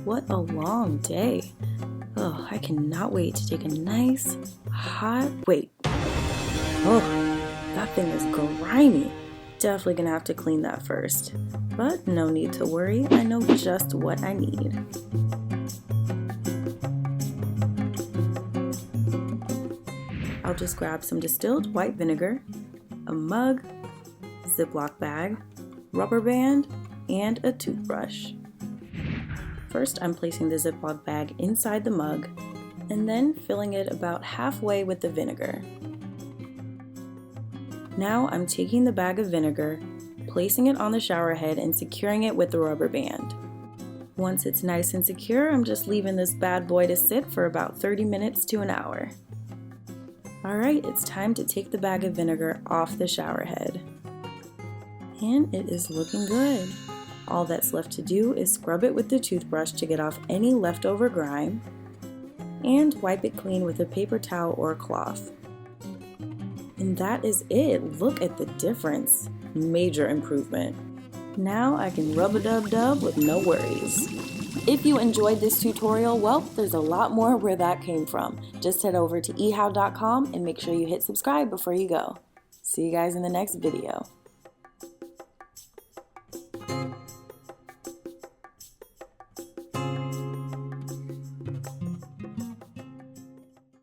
What a long day. Oh, I cannot wait to take a nice, hot, oh, that thing is grimy. Definitely gonna have to clean that first. But no need to worry, I know just what I need. I'll just grab some distilled white vinegar, a mug, Ziploc bag, rubber band, and a toothbrush. First, I'm placing the Ziploc bag inside the mug and then filling it about halfway with the vinegar. Now I'm taking the bag of vinegar, placing it on the shower head and securing it with the rubber band. Once it's nice and secure, I'm just leaving this bad boy to sit for about 30 minutes to an hour. Alright, it's time to take the bag of vinegar off the shower head. And it is looking good. All that's left to do is scrub it with the toothbrush to get off any leftover grime and wipe it clean with a paper towel or a cloth. And that is it. Look at the difference. Major improvement. Now I can rub-a-dub-dub with no worries. If you enjoyed this tutorial, well, there's a lot more where that came from. Just head over to ehow.com and make sure you hit subscribe before you go. See you guys in the next video.